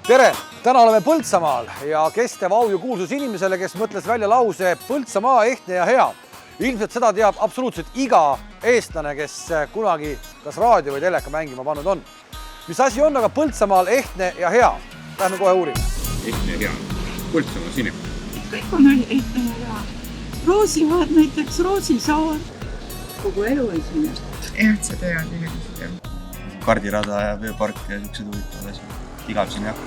Tere! Täna oleme Põltsamaal ja kestev au ju kuulsus inimesele, kes mõtles välja lause Põltsamaa ehtne ja hea. Ilmselt seda teab absoluutselt iga eestlane, kes kunagi kas raadio või teleka mängima pannud on. Mis asi on aga Põltsamaal ehtne ja hea? Lähme kohe uurime. Ehtne ja hea. Põltsamaa sinu. Kõik on ehtne ja hea. Roosimaad näiteks, Roosisaar. Kogu elu on siin. Ehtsad head inimesed. Kardirada ja veepark ja niisugused huvitavad asjad. Igav siin jah.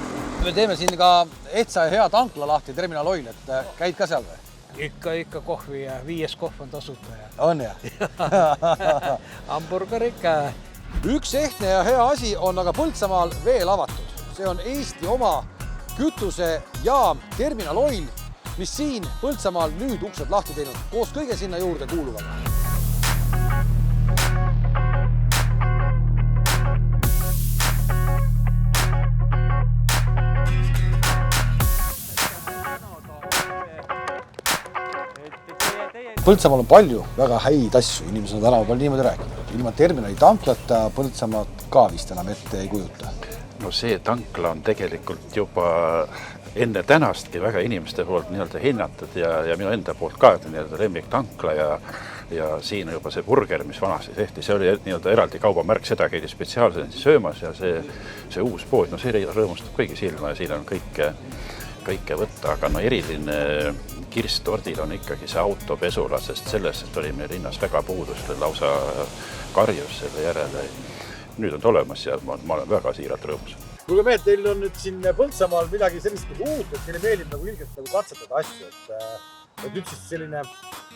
Me teeme siin ka ehtsa ja hea tankla lahti Terminal Oil, et käid ka seal või? Ikka kohvi ja 5. kohv on tasuta. On ja? Hamburger ikka. Üks ehtne ja hea asi on aga Põltsamaal veel avatud. See on Eesti oma kütusejaam Terminal Oil, mis siin Põltsamaal nüüd uksed lahti teinud, koos kõige sinna juurde kuuluvaga. Põltsamaal on palju väga häid asju, inimesed on tänava palju niimoodi rääkinud. Ilma terminali tanklata Põltsamaad ka vist enam ette ei kujuta. No see tankla on tegelikult juba enne tänastki väga inimeste poolt nii-öelda hinnatud ja minu enda poolt ka nii-öelda lemmiktankla ja siin juba see burger, mis vanasti tehti, see oli nii-öelda eraldi kaubamärk, seda käidi spetsiaalselt söömas ja see uus pood, no see rõõmustab kõigi silma ja siin on kõike võtta, aga no eriline kirstordil on ikkagi see autopesula, sest sellest oli meil linnas väga puudus, lausa karjus selle järele. Nüüd on olemas ja ma olen väga siiralt rõõmus. Kuulge mehed, teil on nüüd siin Põltsamaal midagi sellist uut, et teile meeldib nagu ilgelt katsetada asju, et nüüd siis selline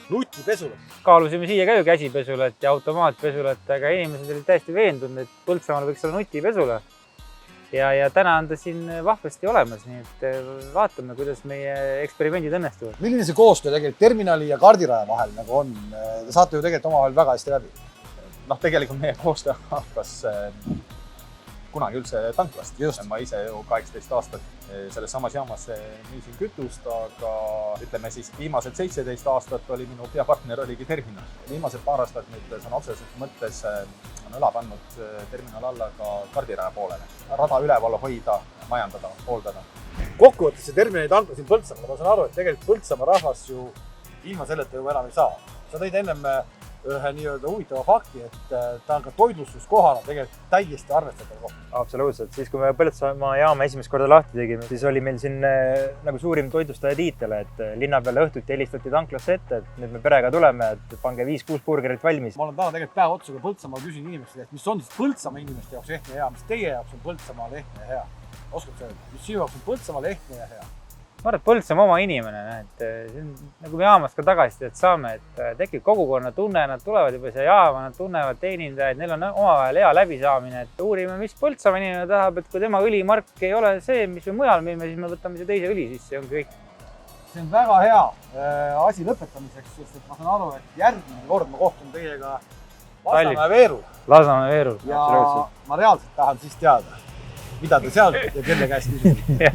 nutipesulat. Kaalusime siia ka ju käsipesulat ja automaatpesulat, aga inimesed olid täiesti veendunud, et Põltsamaal võiks olla nutipesula. Ja täna on ta siin vahvasti olemas, nii et vaatame, kuidas meie eksperimendid õnnestuvad. Milline see koostöö tegelikult terminali ja kardiraja vahel nagu on? Te saate ju tegelikult omavahel väga hästi läbi. Tegelikult meie koostöö hakkas kunagi üldse tanklast. Ma ise ju 18 aastat selles samas jaamas müüsin kütust, aga ütleme siis viimased 17 aastat oli minu peapartner oligi terminal. Viimased paar aastat nüüd on otseselt mõttes on õla pannud terminal alla ka kardiraja poolele. Rada üleval hoida, majandada, hooldada. Kokkuvõttes see terminali tankla siin Põltsamaal, ma saan aru, et tegelikult Põltsamaa rahvas ju ilma selleta ju enam ei saa. Sa tõid ennem ühe nii-öelda huvitava fakti, et ta on ka toitlustuskohana tegelikult täiesti arvestatav koht. Absoluutselt. Siis kui me Põltsamaa jaama esimest korda lahti tegime, siis oli meil siin nagu suurim toitlustaja tiitel, et linna peale õhtuti helistati tanklasse ette, et nüüd me perega tuleme, et pange 5-6 burgerit valmis. Ma olen täna tegelikult päeva otsaga Põltsamaal küsin inimestele, et mis on siis Põltsamaa inimeste jaoks ehtne ja hea, mis teie jaoks on Põltsamaal ehtne ja hea? Oskad sa öelda, mis sinu jaoks on Põltsamaal ehtne ja hea? Ma arvan, et Põltsamaa oma inimene, et nagu me jaamast ka tagasi saame, et tekib kogukonna tunne, nad tulevad juba siia jaama, nad tunnevad teenindajaid, neil on omavahel hea läbisaamine, et uurime, mis Põltsamaa inimene tahab, et kui tema õlimark ei ole see, mis me mujal müüme, siis me võtame see teise õli sisse ja ongi kõik. See on väga hea asi lõpetamiseks, sest et ma saan aru, et järgmine kord ma kohtun teiega Lasnamäe Veerul. Lasnamäe Veerul, ja ma reaalselt tahan siis teada, mida te seal ja kelle käest küsida.